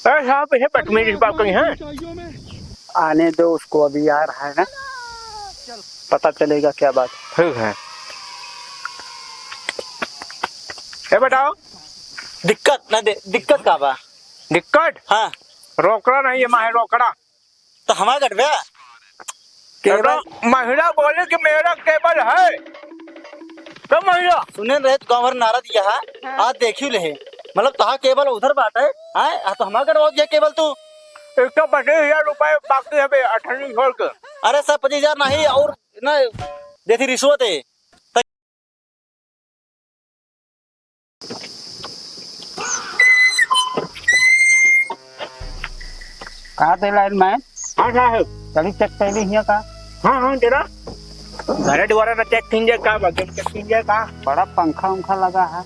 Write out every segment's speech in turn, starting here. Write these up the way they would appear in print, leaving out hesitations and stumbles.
अरे साहब ये बदतमीजी की बात कही है। आने दो उसको, अभी आ रहा है ना, पता चलेगा क्या बात। ठीक है। ये बताओ दिक्कत ना दे, दिक्कत का बा? दिक्कत हाँ रोकड़ा नहीं है, माहे रोकड़ा तो हमारा कटवे केवल तो महिला बोले कि मेरा केबल है तो महिला सुने रहे तो गाँव भर नारा दिया है। आज देखियो ले मतलब तहा केबल उधर बात है तो हमारा कटवा दिया केबल तू। 125,000 रुपए बाकी है बे, 18 छोड़ के। अरे सब 25,000 नहीं और ना देती रिश्वत है। कहा थे लाइन में? हाँ साहब। कभी चेक पहले ही का? हाँ हाँ तेरा घर द्वारा ना चेक कीजिए का बगल चेक कीजिए का। बड़ा पंखा उंखा लगा है।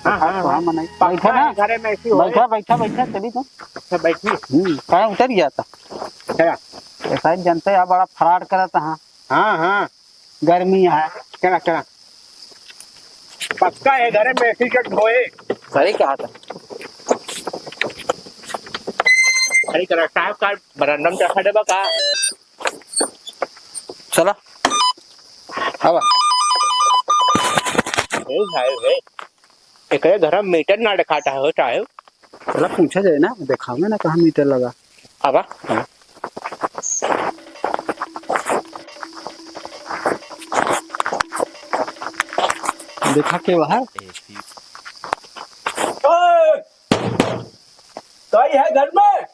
हाँ मनाई बैठा ना, घरे में ऐसी बैठा बैठा बैठा चली तो। अच्छा बैठी कहा उतर गया था चला। ऐसा ही जनते यहाँ बड़ा फराड करता। हाँ हाँ हाँ गर्मी है। चला चला पक्का है घरे में ऐसी चट होए। सही कहा था। सही करा साहब का बरंडम चखा देबा का। चला अब ए साहब है एकरे घर में मीटर ना दिखाता है साहब। चला पूछा जाए ना, दिखाओगे ना कहाँ मीटर लगा। अब देखा के बाहर कोई है घर में?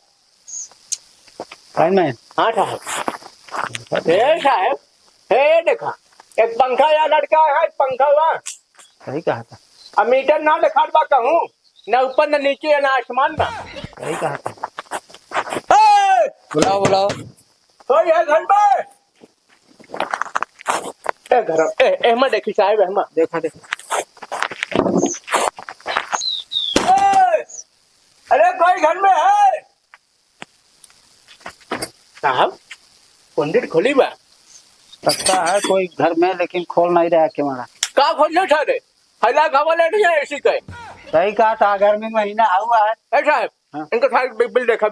लाइन में। हाँ साहब। ए साहब हे देखा एक पंखा या लड़का है, पंखा वहाँ सही कहा था। अब मीटर ना दिखा बा कहूँ न ऊपर न नीचे न आसमान में। सही कहा था। ए, बुलाओ बुलाओ। कोई है घर में? ए घर ए में देखी साहब है में देखा देखा। अरे कोई घर में है? साहब पंडित खोली बा। लगता है कोई घर में, लेकिन खोल नहीं रहा के मारा। का खोलने था रे हला खबर ले नहीं है ऐसी कहे। सही कहा था, गर्मी महीना हुआ है। ए साहब हाँ। इनका साहब बिल देखा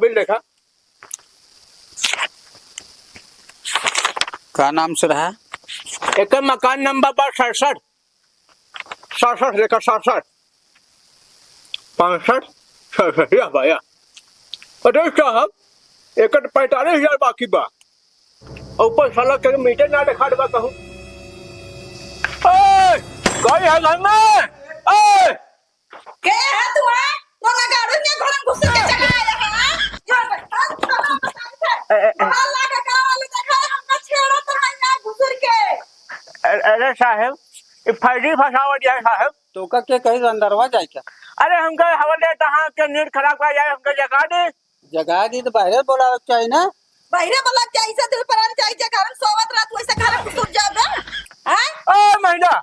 क्या नाम से रहा? एक मकान नंबर पर 67 लेकर 67 65 66 या भैया। अरे साहब एक 45,000 बाकी बा ऊपर साला के मीटर ना दिखा देबा कहूँ। कोई है घर में? क्या है तू है? वो लगाड़ू ने घर में घुस के चला आया है। जो अल्लाह का कावली देखा हमका छेड़ा तो है ना घुसर के। अरे साहब ये फर्जी फसावट जाए साहब। तो का क्या कहीं अंदरवा जाए क्या? अरे हमका हवाले तहाँ के नीट खराब कर जाए हमका जगा दे। जगह दी तो बाहर बोला चाहिए ना। बहिरे वाला कैसे दिल परान चाहिए कारण सोवत रात वैसे घर में घुस जाओगे हैं? ओ महिला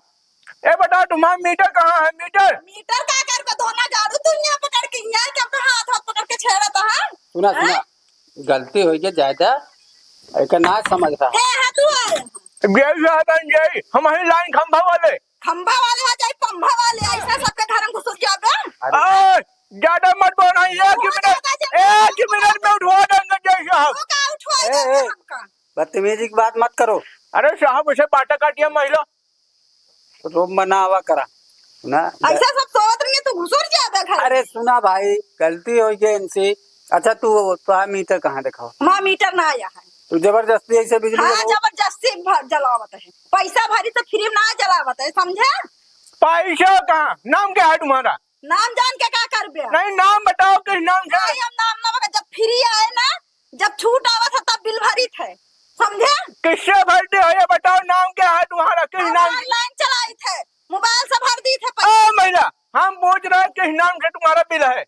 ए बताओ तुम्हारा मीटर कहाँ है? मीटर मीटर का कर के धोना झाड़ू तू यहाँ पकड़ के यहाँ के अपना हाथ पकड़ के छेड़ा तो है। सुना सुना गलती हुई के ज्यादा एक ना समझ रहा है तू है जय हम लाइन खंभा वाले आ जाए पंभा वाले ऐसा सबके घर में घुस जाओगे। ज्यादा मत बोलना। एक मिनट में उठवा देंगे जय साहब। वो का उठवाएगा हमका? बदतमीजी की बात मत करो। अरे साहब उसे बाटा काटिया महिला रोब मना हवा करा ना। ऐसा सब सोवत रही है तू घुसर जाएगा घर। अरे सुना भाई गलती हो गई इनसे। अच्छा तू तो मीटर कहाँ दिखाओ? वहाँ मीटर ना आया है। तू जबरदस्ती ऐसे बिजली हाँ जलाओ? जबरदस्ती जलावत है, पैसा भरी तो फ्री में ना जलावत है, समझे? पैसा कहाँ? नाम क्या है तुम्हारा? नाम जान के क्या करबे? नहीं नाम बताओ किस नाम से? नहीं हम नाम ना बता, जब फ्री आए ना, जब छूट आवत है तब बिल भरी थे, समझे? किससे भरते हो ये बताओ? नाम क्या है तुम्हारा? किस नाम? ऑनलाइन चलाई थे, मोबाइल से भर दी थे ओ पैसा। महिला हम पूछ रहे हैं किस नाम से तुम्हारा बिल है?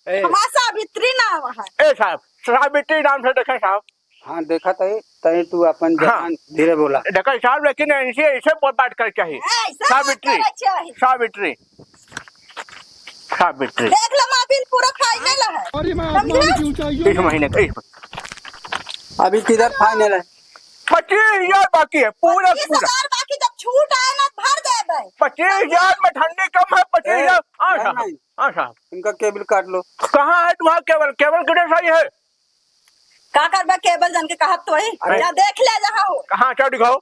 हमारा सावित्री नाम है। ए साहब सावित्री नाम से देखे साहब। हाँ देखा तय तू अपन जबान धीरे बोला। देखो साहब लेकिन ऐसे ऐसे बात कर चाहिए। ऐसा सावित्री बात करना चाहिए। सावित्री सावित्री देख लो माँ बिल पूरा फाइनल है, समझे? इस महीने का अभी किधर फाइनल है? 25,000 बाकी है पूरा 25,000 बाकी, जब छूट आए ना भर दे। रहे 25,000 में ठंडी कम है 25,000। हाँ साहब, नहीं, हाँ साहब। इनका केबल काट लो। कहाँ है तुम्हारा केबल? केबल कितने सही है? का करबा केबल जन के कहत तो ही अरे। जा देख ले जहाँ हो कहाँ? चढ़ दिखाओ,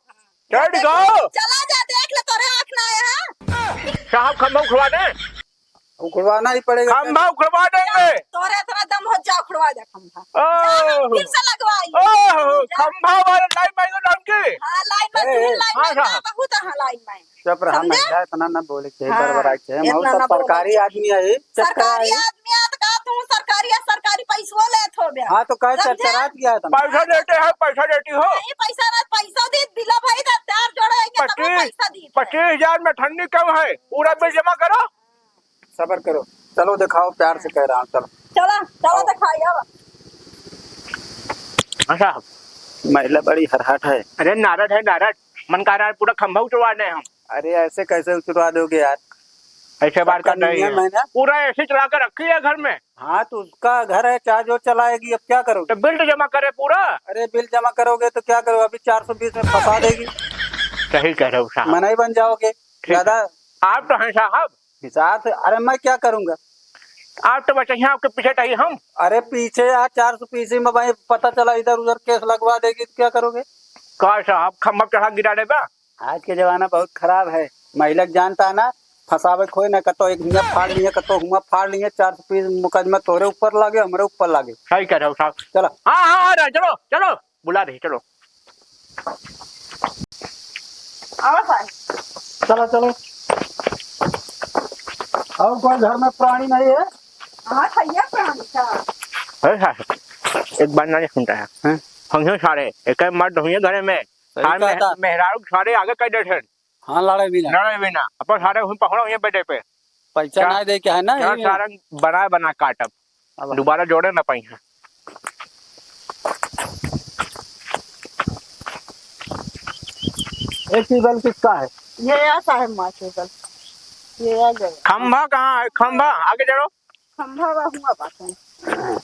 चढ़ देख- दिखाओ चला जा देख ले तोरे आँख ना आया है साहब। खंभा उखड़वा दें? उखड़वाना ही पड़ेगा। खंभा उखड़वा देंगे। तोरे इतना दम हो जा उखड़वा जा खंभा ओह, फिर से लगवाई ओह, खंभा वाला लाइन मांगो नाम की। हाँ लाइन में ए, तीन लाइन हाँ, में हाँ। बहुत हाँ लाइन में चुप रहा, समझे? महिला इतना न बोले के हाँ, बड़बड़ा के। हम इतना सब न बोलो। सरकारी आदमी है। सरकारी आदमी है तो का तू सरकारी पैसो ले थो बे हाँ तो कह समझे? चरचरात गया था। पैसा देते हैं, पैसा देती हो? नहीं पैसा ना पैसा दी बिला भाई दफ्तर जोड़ेंगे तब वो पैसा दी 25,000 में ठंडी कम है, पूरा बिल जमा करो। सबर करो, चलो दिखाओ, प्यार से कह रहा हूँ। चलो चला चला दिखाई अब हाँ साहब। महिला बड़ी हरहट है। अरे नारद है नारद, मन का रहा है पूरा खंभा उतरवा दें हम। अरे ऐसे कैसे उतरवा दोगे यार? ऐसे बात कर रही नियम है है, ना। पूरा ऐसे चला कर रखी है घर में। हाँ तो उसका घर है, क्या जो चलाएगी, अब क्या करोगे? तो बिल तो जमा करे पूरा। अरे बिल जमा करोगे तो क्या करोगे? अभी 420 में फंसा देगी, सही कह रहे हो साहब। मना ही बन जाओगे। ज्यादा आप तो हैं साहब, हिसाब से। अरे मैं क्या करूंगा? आप तो बचे हैं, आपके पीछे चाहिए हम। अरे पीछे यार 420 में भाई पता चला इधर उधर केस लगवा देगी तो क्या करोगे? कहा साहब खंभा चढ़ा गिरा देगा। आज के जमाना बहुत खराब है। महिला जानता है ना, फंसावे खोई ना, कतो एक हिया फाड़ लिए, कतो हुआ फाड़ लिए। 420 मुकदमा तोरे ऊपर लागे, हमारे ऊपर लागे। सही कह रहे हो साहब। चलो हाँ हाँ आ रहा है, चलो चलो बुला रही, चलो और भाई चलो चलो। और कोई घर में प्राणी नहीं है? हाँ भैया प्राणी का अरे साहब एक बार ना सुनता है हैं? हम सारे एक मर्द हुई घरे में सही कहा था। मेहरारू सारे आगे कर देते हाँ लड़े भी ना, लड़े बिना अपन सारे हुई पकड़ो हुए बेटे पे पैसा क्या? नहीं दे के है ना क्या यही सारा बना काटब अब। दोबारा जोड़े ना पाई है। एक टेबल किसका है? ये ऐसा है माँ केबल ये आ गया खंभा कहाँ है? खंभा आगे जोड़ो। खंभा हुआ बात है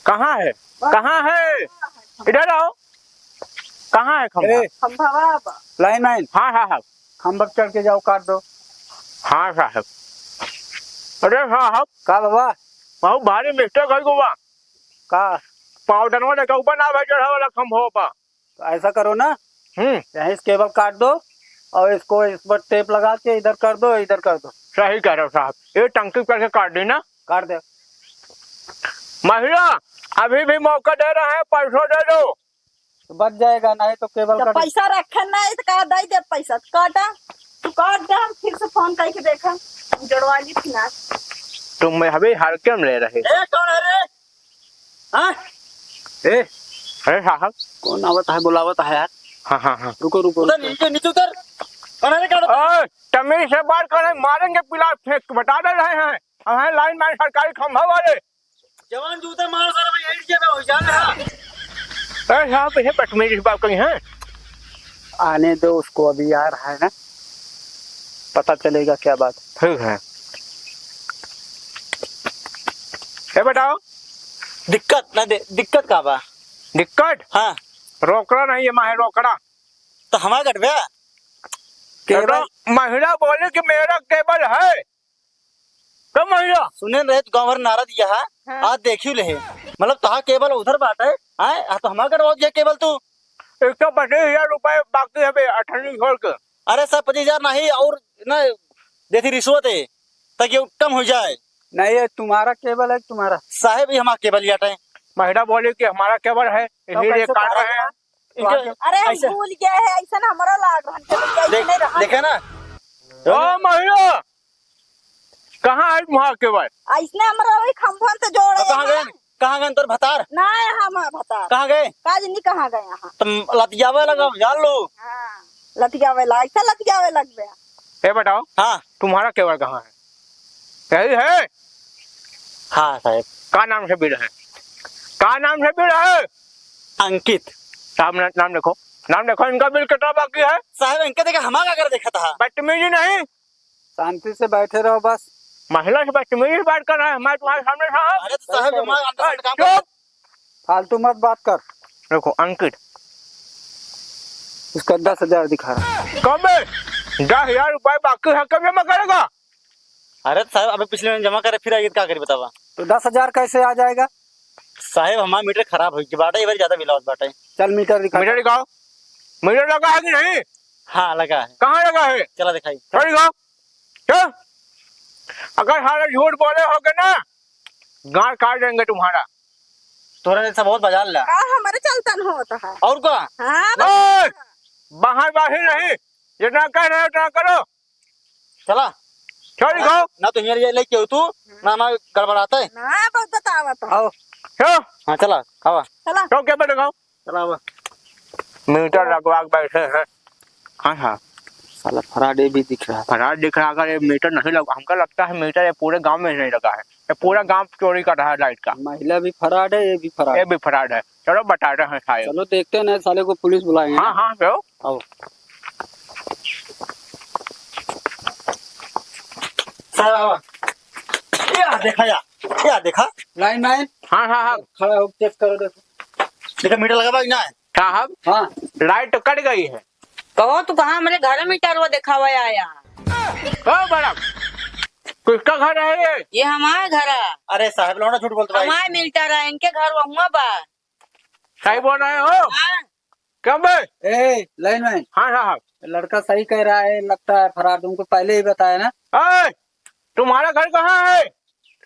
कहाँ है? कहाँ है? इधर आओ। कहाँ है खंभा? ए, खंभा बाबा लाइन लाइन हाँ साहब, खम्बक चढ़ के जाओ, काट दो। हाँ साहब। अरे साहब का बाबा? बहुत भारी मिस्टेक है गोवा। का पाउडर वाले का ऊपर ना भाई चढ़ा वाला खंभा पर। तो ऐसा करो ना, हम्म, यहीं से केबल काट दो और इसको इस पर टेप लगा के इधर कर दो, इधर कर दो। सही कह रहे हो साहब। ये टंकी करके काट दी ना। काट दो। महिला अभी भी मौका दे रहे हैं, पैसों दे दो। तो बच जाएगा, नहीं तो केबल जब कट। पैसा रखे नहीं तो का दे दे पैसा तो काटा तू काट दे हम फिर से फोन करके देखा जोड़वा ली थी ना तुम अभी हर क्यों ले रहे? ए कौन है रे? हाँ ए अरे साहब कौन आवत है, बुलावत है यार? हाँ हाँ हाँ। रुको रुको उधर नीचे नीचे उतर। कौन है रे? कौन है? ओए, तमीज से बात करें, मारेंगे पिला फेंक बता दे रहे हैं। हम हैं लाइन मैन सरकारी खंभा वाले। जवान जूते मार सारा मैं यही में हो जान रहा। अरे साहब ये बदतमीजी की बात कही है। आने दो उसको, अभी आ रहा है ना, पता चलेगा क्या बात। ठीक है, ये बताओ दिक्कत ना दे, दिक्कत का बा? दिक्कत हाँ रोकड़ा नहीं है, माहे रोकड़ा। तो हमारा कटवे केबल तो महिला बोले कि मेरा केबल है। तो महिला सुने रहे तो गाँव भर नारा दिया है। हाँ। आज देखियो ले मतलब तहा केबल उधर बात है। हाँ तो हमारा कटवा दिया केबल तू। 125,000 रुपए बाकी है बे, 28 छोड़ के। अरे सब 25,000 नहीं और ना देती रिश्वत है ताकि कम हो जाए। नहीं है, तुम्हारा केबल है तुम्हारा। साहेब ही हमारा केबल लिया है। महिला बोली कि हमारा केबल है, इसीलिए कैसे काट पता रहे हैं। इनके अरे हम ऐसे- भूल गए हैं ऐसा ना हमारा लाग रहा देख देखे ना ओ महिला कहाँ है तुम्हारा केबल? ऐसने हमारा वही खंभा तो जोड़े कहाँ गए? कहाँ गए तोर भतार? ना हम बता कहाँ गए? काज नहीं कहाँ गए यहाँ तुम लतियावे लगा जान लो। हाँ लतियावे लग ऐसा लतियावे लग गया ये बताओ हाँ तुम्हारा केबल कहाँ है? यही है। हाँ साहेब। का नाम से बिल है? का नाम से बिल है? अंकित साहब नाम लिखो, नाम लिखो। इनका बिल कितना बाकी है? साहेब इनके देखा हमारा कर देखा था। बदतमीजी नहीं, शांति से बैठे रहो बस। महिला से बदतमीजी से बात कर रहा है मैं तुम्हारे सामने साहब। अरे तो साहब हमारा अंदर से काम चुप। फालतू मत बात कर। देखो अंकित उसका 10,000 दिखा रहा है। कब है? 10,000 रुपए बाकी है, कब जमा करेगा? अरे साहब अबे पिछले महीने जमा करे फिर आगे क्या करी बतावा। तो 10,000 कैसे आ जाएगा? साहब हमारा मीटर खराब हो गया बाटे, ये बार ज्यादा बिल आवत बाटे। चल मीटर दिखा। मीटर दिखाओ। मीटर लगा है कि नहीं? हाँ लगा है। कहाँ लगा है? चला दिखाई। चल दिखाओ। चल। अगर सारा झूठ बोले होगे ना, गांड काट देंगे तुम्हारा। तोरा जैसा बहुत बाजार ला। का हमारे चलतन होता है। और क्या? हाँ ओए, बाहर बाहर नहीं, जितना कह रहे हो उतना करो। चला चल दिखाओ। ना तो ये लेके हो तू ना हमारा गड़बड़ाता है। ना बहुत बतावत है। आओ चलो हाँ चला आवा। चला तो क्या दिखाओ। चला आवा। मीटर लगवा के बैठे हैं। हाँ हाँ, साला फराडे भी दिख रहा है। फरार दिख रहा, अगर ये मीटर नहीं लगा, हमको लगता है मीटर ये पूरे गांव में नहीं लगा है, ये पूरा गांव चोरी कर रहा है लाइट का। महिला भी फराड है, ये भी फराड ये है। भी फरार है। चलो बता रहे हैं साहब। चलो देखते हैं ना, साले को पुलिस बुलाएंगे। हाँ हाँ चलो। आओ। साहब आवा। या देखा या देखा। लाइन मैन हाँ हाँ हाँ खड़ा हो, चेक करो देखो। देखा मीटर लगा भाई ना है। साहब, हाँ लाइट तो कट गई है। कहो तू कहाँ मेरे घर में टरवा दिखावा आया? ओ बड़ा, किसका घर है ये? ये हमारा घर है। अरे साहब लौंडा झूठ बोलते भाई। हमारे मिलता रहा, इनके घर वहाँ बा। सही बोल रहे हो? हाँ? कब? ए लाइन मैन, हाँ साहब। लड़का सही कह रहा है, लगता है फराड। तुमको पहले ही बताया ना। ओए, तुम्हारा घर कहाँ है?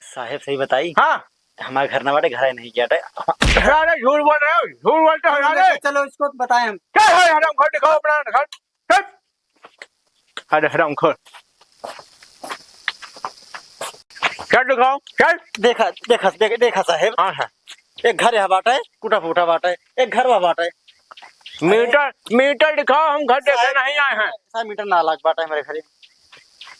साहब सही बताई। हाँ, हमारे घर ना बाटे, घर है नहीं क्या है। अरे झूठ बोल रहे हो, झूठ बोलते हो यार। चलो इसको बताएं हम। क्या है हराम खोर? दिखाओ अपना घर। चल। अरे हराम खोर, चल दिखाओ चल। देखा देखा देखा साहब। हाँ हाँ, एक घर यहाँ बाटा है, टूटा फूटा बाटा है, एक घर वहाँ बाटा है। मीटर मीटर दिखाओ, हम घर देखे नहीं आए हैं। साहब मीटर ना लाख बाटा है मेरे घर।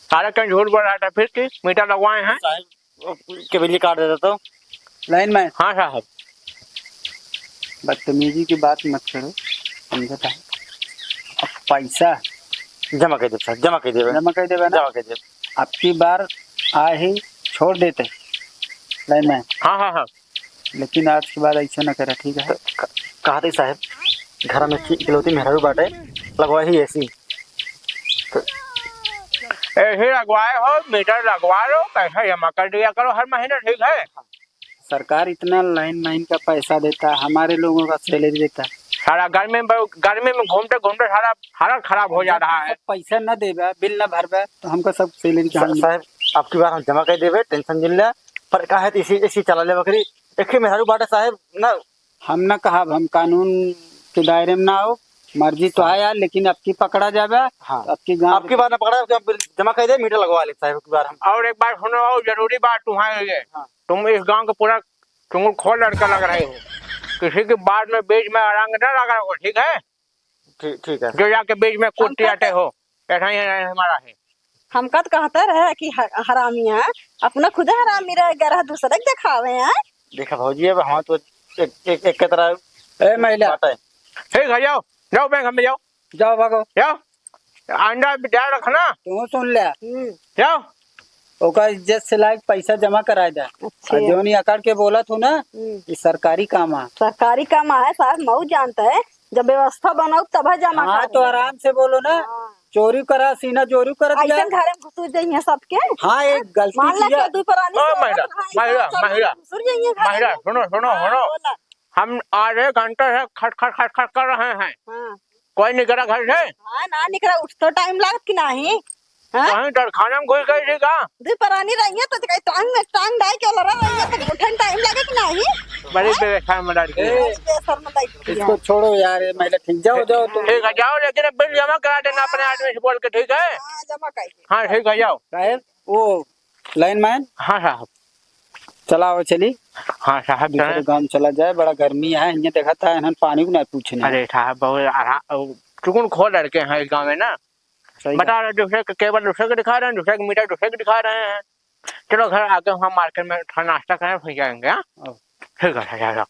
सारा कहीं झूठ बोल रहा था, फिर की मीटर लगवाए हैं। साहब के बिजली काट देता तो। लाइन मैन, हाँ साहब। बदतमीजी की बात मत करो, समझता है। अब पैसा जमा कर दे साहब, जमा कर दे। जमा कर देगा ना। जमा कर दे। अब की बार आए ही छोड़ देते लाइन मैन, हाँ हाँ हाँ, लेकिन आज के बाद ऐसा न करा, ठीक है? कहा थे साहब घर में इकलौती मेहरारू बाटे, लगवा ही ऐसी। ऐसे लगवाए हो, मीटर लगवा लो, पैसा जमा कर दिया करो हर महीने, ठीक है? सरकार इतना लाइन मैन का पैसा देता है, हमारे लोगों का सैलरी देता है। सारा गर्मी में घूमते घूमते सारा हालत खराब हो जा रहा है। पैसा न देगा, बिल न भरबा तो हमको सब सैलरी कहाँ मिलेगा? साहब आपकी बार हम जमा कर देवे, टेंशन जिल ले। पर कहा है तो इसी इसी चला ले बकरी। एक ही मेहरारू बाटे साहब ना। हम न कहा हम कानून के दायरे में ना हो, मर्जी तो है यार, लेकिन अब की पकड़ा जावे। हाँ। आपकी गाँव आपकी बार ना पकड़ा, जमा कर दे, मीटर लगवा ले साहब की बार हम। और एक बार सुनो, और जरूरी बात तुम्हारे लिए। हाँ। तुम इस गांव का पूरा तुम खोल लड़का लग रहे हो, किसी के बाद में बीच में रंग न लगा हो, ठीक है? ठीक है। जो जाके बीच में कूदते आते हो, ऐसा ही हमारा है। हमका तो कहते रहे कि हरामी है, अपना खुद हरामी रह गया, दूसरे के दिखावे हैं। देखा भौजी अब हाँ तो एक की तरह ए महिला, बाटा है। ठीक है, जाओ जाओ बैंक में जाओ, जाओ भागो। जाओ अंडा ध्यान रखना, तू सुन ले, जाओ। ओका इज्जत से लायक पैसा जमा कराए जा। अच्छा। और जो नहीं अकड़ के बोला तू ना, ये सरकारी काम है। सरकारी काम है साहब, मऊ जानता है, जब व्यवस्था बनाओ तब जमा हाँ कर तो आराम से बोलो ना। चोरी करा, सीना चोरी कर ऐसा दिया। घर में घुस जाइए सबके। हाँ एक गलती मान ला किया। के दू पुरानी ओ, से महिला, औरत है, महिला, सब महिला, घुस जाइए घर महिला, में। सुनो सुनो हाँ, सुनो, बोला। हम आधे घंटे से खट खट खट खट कर रहे हैं, हाँ कोई नहीं करा घर से। हाँ, ना निकला, उठ तो टाइम लागत कि नहीं? हाँ? कहीं दरखाने में घुस गई थी का? दू पुरानी रही है तो कहीं टांग में टांग डाल के लड़ा रही है तो उठन टाइम लगे कि नहीं? बड़ी बेशर्म लड़की है। बेशर्म लड़की है। इसको छोड़ो यार, ये महिला ठीक। जाओ जाओ तुम। ठीक है जाओ, लेकिन अब बिल जमा करा देना अपने आदमी से बोल के, ठीक है? हाँ, जमा कर दे। हाँ ठीक है, जाओ। साहब वो लाइन मैन हाँ साहब। चलाओ, चली हाँ साहब दूसरे चले। गांव चला जाए, बड़ा गर्मी है। इन्हें देखा था इन्होंने पानी को नहीं पूछने। अरे साहब बहुत चुकन खो लड़के हैं इस गाँव में ना, सही बता रहे दूसरे के, केवल दूसरे के दिखा रहे हैं, दूसरे के मीटर दूसरे के दिखा रहे हैं। चलो घर आके हम मार्केट में थोड़ा नाश्ता करें, फिर जाएंगे। हाँ कहा। ठीक है, जाओ।